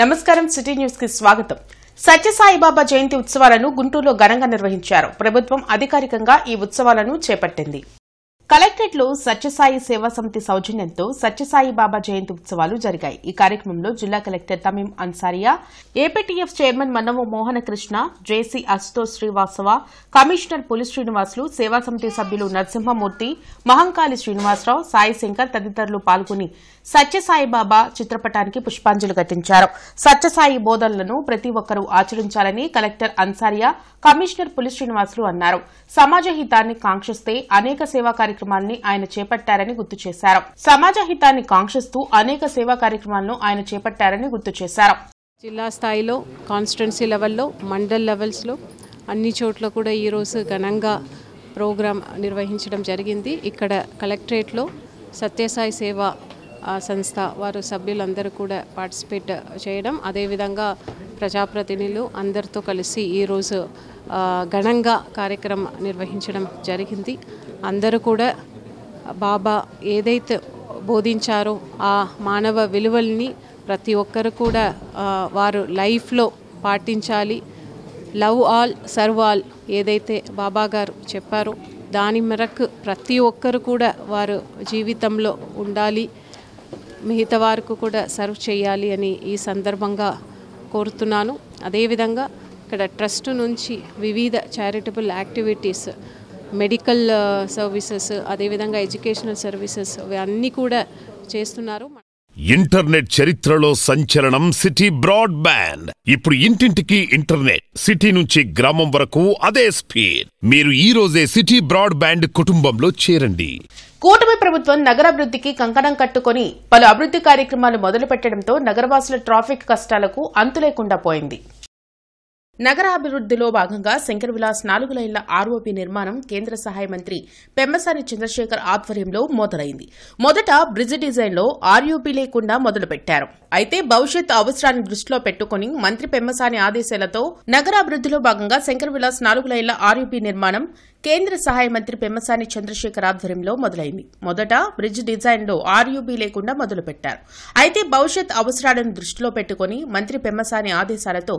నమస్కారం city news కి స్వాగతం. సత్యసాయిబాబా జయంతి ఉత్సవాలను గుంటూరులో ఘనంగా నిర్వహించారు. ప్రభుత్వం అధికారికంగా ఈ ఉత్సవాలను చేపట్టింది. కలెక్టరేట్లో సత్యసాయి సేవా సమితి సౌజన్యంతో సత్యసాయిబాబా జయంతి ఉత్సవాలు జరిగాయి. ఈ కార్యక్రమంలో జిల్లా collector Tamim Ansariya, APTF chairman Mannava Mohanakrishna, JC Ashutosh Srivastava, commissioner Puli Srinivasulu, సేవా సమితి సభ్యులు నరసింహమూర్తి, మహంకాళి శ్రీనివాసరావు, సాయి శంకర్ తదితరులు పాల్గొని సత్యసాయిబాబా చిత్రపటానికి పుష్పాంజలి ఘటించారు. సత్యసాయి బోధనలను ప్రతి ఒక్కరూ ఆచరించాలని కలెక్టర్ అన్సారియా, కమిషనర్ పులి శ్రీనివాసులు అన్నారు. సమాజ హితాన్ని కాంక్షిస్తే అనేక సేవా కార్యక్రమాన్ని ఆయన చేపట్టారని గుర్తు చేశారు. సమాజ హితాన్ని కాంక్షిస్తూ అనేక సేవా కార్యక్రమాలను ఆయన చేపట్టారని గుర్తు చేశారు. జిల్లా స్థాయిలో, కాన్స్టిట్యున్సీ లెవెల్లో, మండల్ లెవెల్స్లో అన్ని చోట్ల కూడా ఈరోజు ఘనంగా ప్రోగ్రాం నిర్వహించడం జరిగింది. ఇక్కడ కలెక్టరేట్లో సత్యసాయి సేవా సంస్థ వారు సభ్యులందరూ కూడా పార్టిసిపేట్ చేయడం, అదేవిధంగా ప్రజాప్రతినిధులు అందరితో కలిసి ఈరోజు ఘనంగా కార్యక్రమం నిర్వహించడం జరిగింది. అందరూ కూడా బాబా ఏదైతే బోధించారో ఆ మానవ విలువల్ని ప్రతి ఒక్కరు కూడా వారు లైఫ్లో పాటించాలి. లవ్ ఆల్ సర్వ్ ఆల్ ఏదైతే బాబా గారు చెప్పారో దాని మేరకు ప్రతి ఒక్కరు కూడా వారు జీవితంలో ఉండాలి, మిగతా వారికి కూడా సర్వ్ చేయాలి అని ఈ సందర్భంగా కోరుతున్నాను. అదేవిధంగా ఇక్కడ ట్రస్ట్ నుంచి వివిధ చారిటబుల్ యాక్టివిటీస్, మెడికల్ సర్వీసెస్, అదేవిధంగా ఎడ్యుకేషనల్ సర్వీసెస్ అన్నీ కూడా చేస్తున్నారు. ఇంటర్నెట్ చరిత్రలో సంచలనం సిటీ బ్రాడ్బ్యాండ్. ఇప్పుడు ఇంటింటికి ఇంటర్నెట్, సిటీ నుంచి గ్రామం వరకు అదే స్పీడ్. మీరు ఈ రోజే సిటీ బ్రాడ్బ్యాండ్ కుటుంబంలో చేరండి. కూటమి ప్రభుత్వం నగరాభివృద్ధికి కంకణం కట్టుకుని పలు అభివృద్ది కార్యక్రమాలు మొదలుపెట్టడంతో నగరవాసుల ట్రాఫిక్ కష్టాలకు అంతులేకుండా పోయింది. నగరాభివృద్దిలో భాగంగా శంకర్ విలాస్ 4 లైన్ల ఆర్ఓపీ నిర్మాణం కేంద్ర సహాయ మంత్రి పెమ్మసాని చంద్రశేఖర్ ఆధ్వర్యంలో మొదలైంది. మొదట బ్రిడ్జ్ డిజైన్లో ఆర్యూపీ లేకుండా మొదలుపెట్టారు. అయితే భవిష్యత్ అవసరాన్ని దృష్టిలో పెట్టుకుని మంత్రి పెమ్మసాని ఆదేశాలతో నగరాభివృద్దిలో భాగంగా శంకర్ విలాస్ 4 లైన్ల ఆర్యూపీ నిర్మాణం కేంద్ర సహాయ మంత్రి పెమ్మసాని చంద్రశేఖర్ ఆధ్వర్యంలో మొదలైంది. మొదట బ్రిడ్జ్ డిజైన్లో ఆర్యూబీ లేకుండా మొదలుపెట్టారు. అయితే భవిష్యత్ అవసరాలను దృష్టిలో పెట్టుకుని మంత్రి పెమ్మసాని ఆదేశాలతో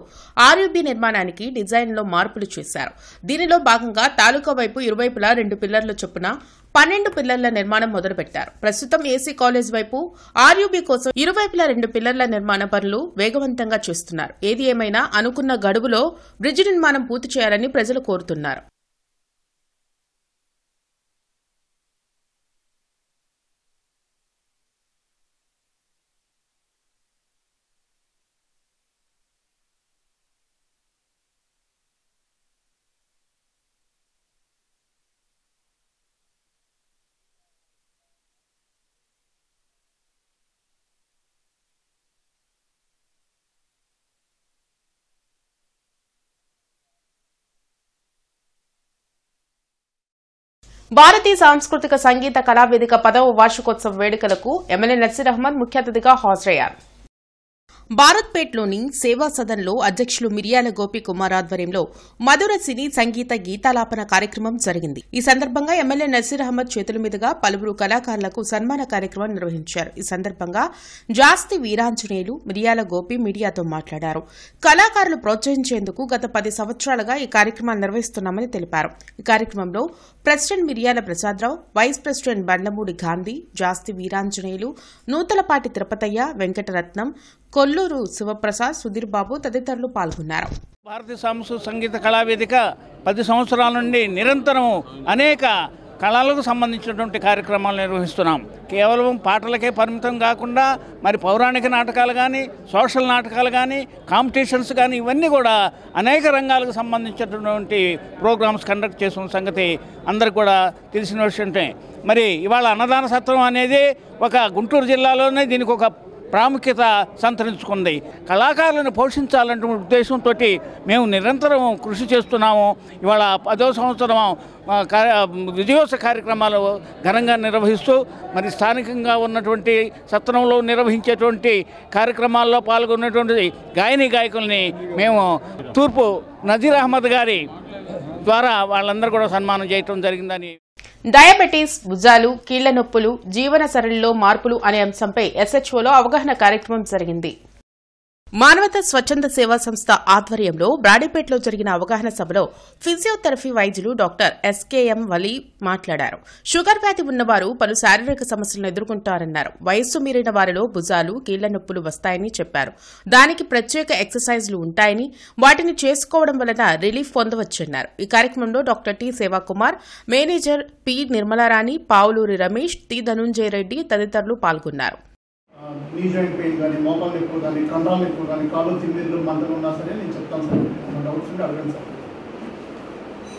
ఆర్యూబీ నిర్మాణానికి డిజైన్లో మార్పులు చేశారు. దీనిలో భాగంగా తాలూకా వైపు ఇరువైపులా 2 పిల్లర్ల చొప్పున 12 పిల్లర్ల నిర్మాణం మొదలుపెట్టారు. ప్రస్తుతం ఏసీ కాలేజ్ వైపు ఆర్యూబీ కోసం ఇరువైపులా 2 పిల్లర్ల నిర్మాణ పనులు వేగవంతంగా చేస్తున్నారు. ఏది ఏమైనా అనుకున్న గడువులో బ్రిడ్జ్ నిర్మాణం పూర్తి చేయాలని ప్రజలు కోరుతున్నారు. భారతీయ సాంస్కృతిక సంగీత కళావేదిక 10వ వార్షికోత్సవ వేడుకలకు ఎమ్మెల్యే నసీర్ అహ్మద్ ముఖ్య అతిథిగా హాజరయ్యారు. భారత్పేట్లోని సేవా సదన్లో అధ్యక్షులు మిర్యాల గోపీకుమార్ ఆధ్వర్యంలో మధుర సినీ సంగీత గీతాలాపన కార్యక్రమం జరిగింది. ఈ సందర్భంగా ఎమ్మెల్యే నసీర్ అహ్మద్ చేతుల మీదుగా పలువురు కళాకారులకు సన్మాన కార్యక్రమం నిర్వహించారు. ఈ సందర్భంగా జాస్తి వీరాంజనేయులు మిర్యాల గోపి మీడియాతో మాట్లాడారు. కళాకారులు ప్రోత్సహించేందుకు గత 10 సంవత్సరాలుగా ఈ కార్యక్రమాలు నిర్వహిస్తున్నామని తెలిపారు. ఈ కార్యక్రమంలో ప్రెసిడెంట్ మిర్యాల ప్రసాదరావు, వైస్ ప్రెసిడెంట్ బండ్లమూడి గాంధీ, జాస్తి వీరాంజనేయులు, నూతలపాటి తిరుపతయ్య, వెంకటరత్నం, కొల్లూరు శివప్రసాద్, సుధీర్ బాబు తదితరులు పాల్గొన్నారు. భారతీయ సాంస్కృతిక సంగీత కళావేదిక 10 సంవత్సరాల నుండి నిరంతరం అనేక కళలకు సంబంధించినటువంటి కార్యక్రమాలు నిర్వహిస్తున్నాం. కేవలం పాటలకే పరిమితం కాకుండా మరి పౌరాణిక నాటకాలు కానీ, సోషల్ నాటకాలు కానీ, కాంపిటీషన్స్ కానీ ఇవన్నీ కూడా అనేక రంగాలకు సంబంధించినటువంటి ప్రోగ్రామ్స్ కండక్ట్ చేస్తున్న సంగతి అందరికి కూడా తెలిసిన విషయమే. మరి ఇవాళ అన్నదాన సత్రం అనేది ఒక గుంటూరు జిల్లాలోనే దీనికి ఒక ప్రాముఖ్యత సంతరించుకుంది. కళాకారులను పోషించాలనే ఉద్దేశంతో మేము నిరంతరం కృషి చేస్తున్నాము. ఇవాళ 10వ సంవత్సరం విజయోత్సవ కార్యక్రమాలు ఘనంగా నిర్వహిస్తూ మరి స్థానికంగా ఉన్నటువంటి సత్రంలో నిర్వహించేటువంటి కార్యక్రమాల్లో పాల్గొన్నటువంటి గాయని గాయకుల్ని మేము తూర్పు నజీర్ అహ్మద్ గారి ద్వారా వాళ్ళందరూ కూడా సన్మానం చేయడం జరిగిందని. డయాబెటీస్, భుజాలు, కీళ్ల నొప్పులు, జీవన సరళిలో మార్పులు అనే అంశంపై ఎస్హెచ్ఓలో అవగాహన కార్యక్రమం జరిగింది. మానవతా స్వచ్ఛంద సేవా సంస్థ ఆధ్వర్యంలో బ్రాడీపేటలో జరిగిన అవగాహన సభలో ఫిజియోథెరపీ వైద్యులు డాక్టర్ ఎస్కేఎం వలీ మాట్లాడారు. షుగర్ వ్యాధి ఉన్నవారు పలు శారీరక సమస్యలను ఎదుర్కొంటారన్నారు. వయస్సు మీరిన వారిలో భుజాలు, కీళ్ల నొప్పులు వస్తాయని చెప్పారు. దానికి ప్రత్యేక ఎక్సర్సైజ్లు ఉంటాయని, వాటిని చేసుకోవడం వలన రిలీఫ్ పొందవచ్చన్నారు. ఈ కార్యక్రమంలో doctor T Sevakumar, manager P Nirmalarani, Pavuluri Ramesh, T Dhanunjaya Reddy తదితరులు పాల్గొన్నారు. నీ జాయింట్ పెయిన్ కానీ, మోకాలు నొప్పులు కానీ, కండరాలు నొప్పులు కానీ, కాళ్ళు తిమ్మిర్లు మంటలు ఉన్నా సరే నేను చెప్తాను సార్. డౌట్స్ ఉంటే అడగండి సార్.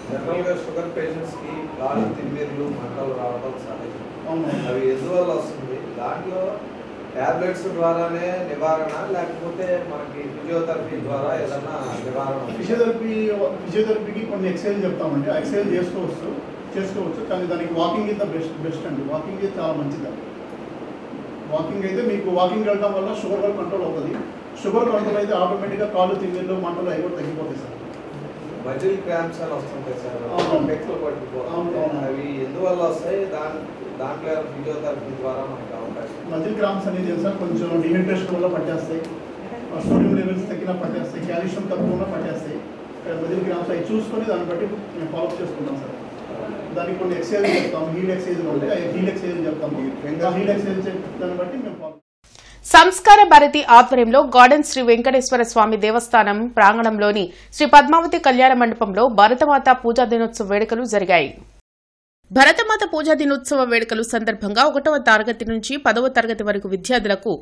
జనరల్గా షుగర్ పేషెంట్స్కి కాళ్ళు తిమ్మిర్లు మంటలు రావడం సహజం. అవును. అవి ఎందువల్ల వస్తుంది? దాంట్లో ట్యాబ్లెట్స్ ద్వారానే నివారణ, లేకపోతే మనకి ఫిజియోథెరపీ ద్వారా ఏదన్నా నివారణ? ఫిజియోథెరపీకి కొన్ని ఎక్సర్సైజ్ చెప్తామండి. ఆ ఎక్సర్సైజ్ చేసుకోవచ్చు కానీ దానికి వాకింగ్ ఇస్ ద బెస్ట్ అండి. వాకింగ్ అయితే చాలా మంచిది. వాకింగ్ అయితే మీకు వాకింగ్ వెళ్ళడం వల్ల షుగర్ కూడా కంట్రోల్ అవుతుంది. షుగర్ కంట్రోల్ అయితే ఆటోమేటిక్గా కాళ్ళు తిమ్మిర్లు మంటలు అవి కూడా తగ్గిపోతాయి సార్. మజిల్ క్రాంప్స్ అని వస్తుంటాయి సార్, నెక్లో పట్టుకుపోతాయి. అవి ఎందువల్ల వస్తాయి? దాంట్లో ఫిజియోథెరపీ ద్వారా మనకు అవకాశం. మజిల్ క్రాంప్స్ అనేది సార్ కొంచెం డిహైడ్రేషన్ వల్ల పట్టేస్తాయి, సోడియం లెవెల్స్ తగ్గినా పట్టేస్తాయి, కాల్షియం తక్కువ ఉన్నా పట్టేస్తాయి. మజిల్ క్రాంప్స్ అవి చూసుకొని దాన్ని బట్టి మేము ఫాలోఅప్ చేసుకుంటాం సార్. దానికి కొన్ని ఎక్సర్సైజ్ చెప్తాము, హీల్ ఎక్సర్సైజ్ ఉంటాయి, హీల్ ఎక్సర్సైజ్ చెప్తాము. హీల్ ఎక్సర్సైజ్ దాన్ని బట్టి మేము సంస్కార భారతి ఆధ్వర్యంలో గార్డెన్ శ్రీ వెంకటేశ్వర స్వామి దేవస్థానం ప్రాంగణంలోని శ్రీ పద్మావతి కళ్యాణ మండపంలో భరతమాత పూజా దినోత్సవ వేడుకలు జరిగాయి. భరతమాత పూజా దినోత్సవ వేడుకలు సందర్భంగా 1వ తరగతి నుంచి 10వ తరగతి వరకు విద్యార్థులకు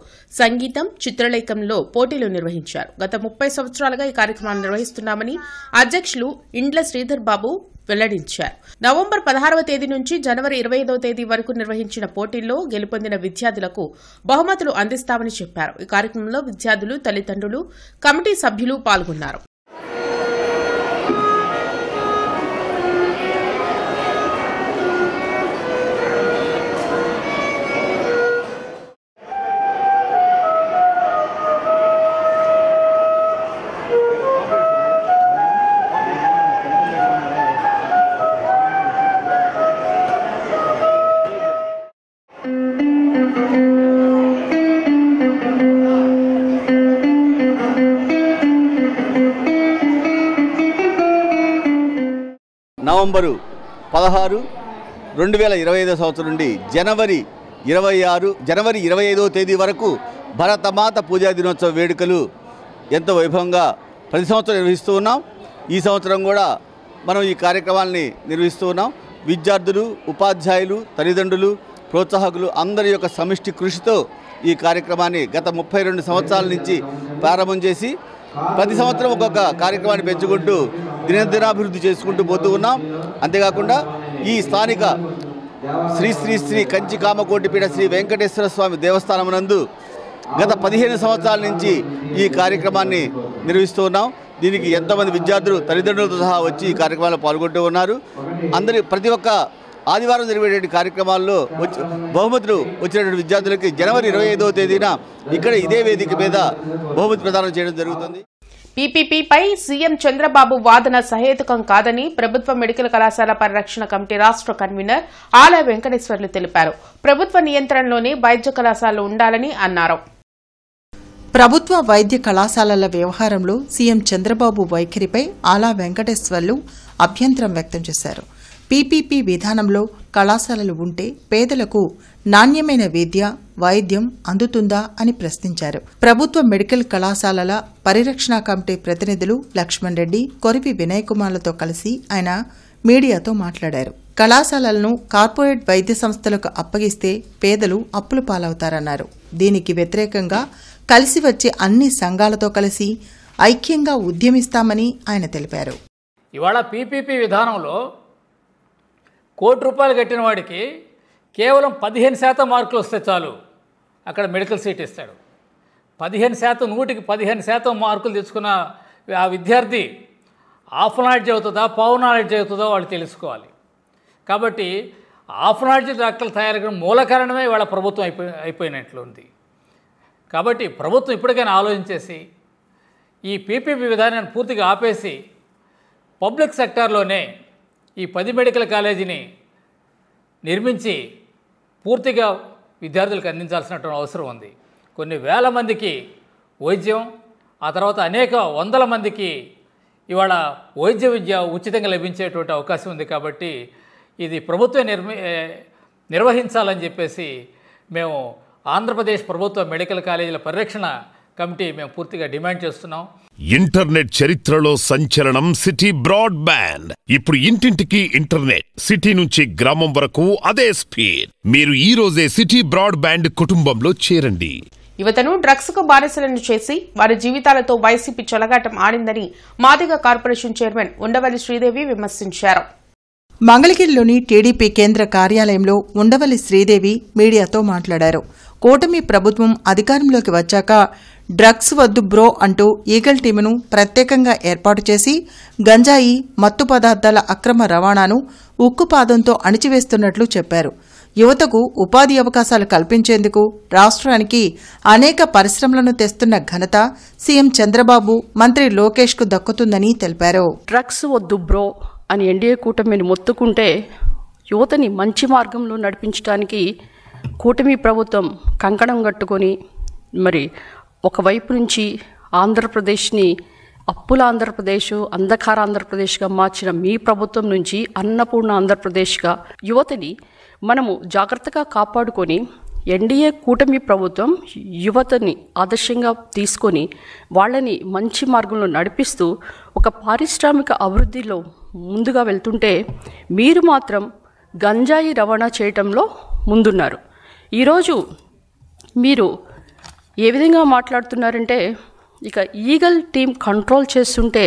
సంగీతం, చిత్రలేఖనంలో పోటీలు నిర్వహించారు. గత 30 సంవత్సరాలుగా ఈ కార్యక్రమాన్ని నిర్వహిస్తున్నామని అధ్యక్షులు ఇండ్ల శ్రీధర్ బాబు వెల్లడించారు. నవంబర్ 16వ తేదీ నుంచి జనవరి 25వ తేదీ వరకు నిర్వహించిన పోటీల్లో గెలుపొందిన విద్యార్థులకు బహుమతులు అందిస్తామని చెప్పారు. ఈ కార్యక్రమంలో విద్యార్థులు, తల్లిదండ్రులు, కమిటీ సభ్యులు పాల్గొన్నారు. నవంబరు 16, 2025 సంవత్సరం నుండి జనవరి 25వ తేదీ వరకు భరతమాత పూజా దినోత్సవ వేడుకలు ఎంతో వైభవంగా ప్రతి సంవత్సరం నిర్వహిస్తూ ఉన్నాం. ఈ సంవత్సరం కూడా మనం ఈ కార్యక్రమాలని నిర్వహిస్తూ ఉన్నాం. విద్యార్థులు, ఉపాధ్యాయులు, తల్లిదండ్రులు, ప్రోత్సాహకులు అందరి యొక్క సమిష్టి కృషితో ఈ కార్యక్రమాన్ని గత 32 సంవత్సరాల నుంచి ప్రారంభం చేసి ప్రతి సంవత్సరం ఒక్కొక్క కార్యక్రమాన్ని పెంచుకుంటూ దినదినాభివృద్ధి చేసుకుంటూ పోతూ ఉన్నాం. అంతేకాకుండా ఈ స్థానిక శ్రీ శ్రీ శ్రీ కంచి కామకోటిపీఠ శ్రీ వెంకటేశ్వర స్వామి దేవస్థానం నందు గత 15 సంవత్సరాల నుంచి ఈ కార్యక్రమాన్ని నిర్వహిస్తూ ఉన్నాం. దీనికి ఎంతోమంది విద్యార్థులు తల్లిదండ్రులతో సహా వచ్చి ఈ కార్యక్రమాల్లో పాల్గొంటూ ఉన్నారు. ప్రతి ఒక్క ఆదివారం జరిగేటువంటి కార్యక్రమాల్లో బహుమతులు వచ్చినటువంటి విద్యార్థులకి జనవరి 25వ తేదీన ఇక్కడ ఇదే వేదిక మీద బహుమతి ప్రదానం చేయడం జరుగుతుంది. పీపీపీపై సీఎం చంద్రబాబు వాదన సహేతుకం కాదని ప్రభుత్వ మెడికల్ కళాశాల పరిరక్షణ కమిటీ రాష్ట్ర కన్వీనర్ ఆల వెంకటేశ్వర్లు తెలిపారు. ప్రభుత్వ నియంత్రణలోనే వైద్య కళాశాలలు ఉండాలని అన్నారు. ప్రభుత్వ వైద్య కళాశాలల వ్యవహారంలో సీఎం చంద్రబాబు వైఖరిపై ఆలా వెంకటేశ్వర్లు అభ్యంతరం వ్యక్తం చేశారు. పీపీపీ విధానంలో కళాశాలలు ఉంటే పేదలకు నాణ్యమైన విద్య, వైద్యం అందుతుందా అని ప్రశ్నించారు. ప్రభుత్వ మెడికల్ కళాశాలల పరిరక్షణ కమిటీ ప్రతినిధులు లక్ష్మణ్ రెడ్డి, కొరివి వినయ్ కుమార్లతో కలిసి ఆయన మీడియాతో మాట్లాడారు. కళాశాలలను కార్పొరేట్ వైద్య సంస్థలకు అప్పగిస్తే పేదలు అప్పుల పాలవుతారన్నారు. దీనికి వ్యతిరేకంగా కలిసి వచ్చే అన్ని సంఘాలతో కలిసి ఐక్యంగా ఉద్యమిస్తామని ఆయన తెలిపారు. ఇవాళ పీపీపీ విధానంలో ₹1 కట్టిన వాడికి కేవలం 15% మార్కులు వస్తే చాలు అక్కడ మెడికల్ సీట్ ఇస్తాడు. 15%, 100కి 15% మార్కులు తెచ్చుకున్న ఆ విద్యార్థి హాఫ్ నాలెడ్జ్ అవుతుందా, పావు నాలెడ్జ్ అవుతుందో వాళ్ళు తెలుసుకోవాలి. కాబట్టి హాఫ్ నాలెడ్జ్ డాక్టర్లు తయారు మూల కారణమే వాళ్ళ ప్రభుత్వం అయిపోయినట్లుంది. కాబట్టి ప్రభుత్వం ఇప్పటికైనా ఆలోచించేసి ఈ పీపీపీ విధానాన్ని పూర్తిగా ఆపేసి పబ్లిక్ సెక్టార్లోనే ఈ 10 మెడికల్ కాలేజీని నిర్మించి పూర్తిగా విద్యార్థులకు అందించాల్సినటువంటి అవసరం ఉంది. కొన్ని వేల మందికి వైద్యం, ఆ తర్వాత అనేక వందల మందికి ఇవాళ వైద్య విద్య ఉచితంగా లభించేటువంటి అవకాశం ఉంది. కాబట్టి ఇది ప్రభుత్వం నిర్వహించాలని చెప్పేసి మేము ఆంధ్రప్రదేశ్ ప్రభుత్వ మెడికల్ కాలేజీల పరిరక్షణ కమిటీ మేము పూర్తిగా డిమాండ్ చేస్తున్నాం. ఇంటర్నెట్ చరిత్రలో సంచలనం సిటీ బ్రాడ్బ్యాండ్. ఇప్పుడు ఇంటింటికి ఇంటర్నెట్, సిటీ నుంచి గ్రామం వరకు అదే స్పీడ్. మీరు ఈ రోజే సిటీ బ్రాడ్బ్యాండ్ కుటుంబంలో చేరండి. యువతను డ్రగ్స్ కు బానిసలను చేసి వారి జీవితాలతో వైసీపీ చెలగాటం ఆడిందని మాదిగ కార్పొరేషన్ చైర్మన్ ఉండవల్లి శ్రీదేవి విమర్శించారు. మంగళగిరిలోని టీడీపీ కేంద్ర కార్యాలయంలో ఉండవల్లి శ్రీదేవి మీడియాతో మాట్లాడారు. కూటమి ప్రభుత్వం అధికారంలోకి వచ్చాక డ్రగ్స్ వద్దు బ్రో అంటూ ఈగల్ టీమును ప్రత్యేకంగా ఏర్పాటు చేసి గంజాయి, మత్తు పదార్థాల అక్రమ రవాణాను ఉక్కుపాదంతో అణిచివేస్తున్నట్లు చెప్పారు. యువతకు ఉపాధి అవకాశాలు కల్పించేందుకు రాష్ట్రానికి అనేక పరిశ్రమలను తెస్తున్న ఘనత సీఎం చంద్రబాబు, మంత్రి లోకేష్ కు దక్కుతుందని తెలిపారు. డ్రగ్స్ వద్దు బ్రో అని ఎన్డీఏ కూటమిని మొత్తుకుంటే యువతని మంచి మార్గంలో నడిపించడానికి కూటమి ప్రభుత్వం కంకణం కట్టుకొని మరి ఒకవైపు నుంచి ఆంధ్రప్రదేశ్ని అప్పుల ఆంధ్రప్రదేశ్, అంధకార ఆంధ్రప్రదేశ్గా మార్చిన మీ ప్రభుత్వం నుంచి అన్నపూర్ణ ఆంధ్రప్రదేశ్గా యువతని మనము జాగ్రత్తగా కాపాడుకొని ఎన్డీఏ కూటమి ప్రభుత్వం యువతని ఆదర్శంగా తీసుకొని వాళ్ళని మంచి మార్గంలో నడిపిస్తూ ఒక పారిశ్రామిక అభివృద్ధిలో ముందుగా వెళ్తుంటే మీరు మాత్రం గంజాయి రవాణా చేయటంలో ముందున్నారు. ఈరోజు మీరు ఏ విధంగా మాట్లాడుతున్నారంటే ఇక ఈగల్ టీం కంట్రోల్ చేస్తుంటే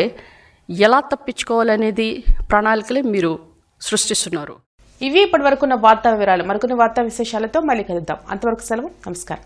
ఎలా తప్పించుకోవాలనేది ప్రణాళికలే మీరు సృష్టిస్తున్నారు. ఇవి ఇప్పటి వరకున్న వార్తా వివరాలు. మరికొన్ని వార్తా విశేషాలతో మళ్ళీ కలుద్దాం. అంతవరకు సెలవు. నమస్కారం.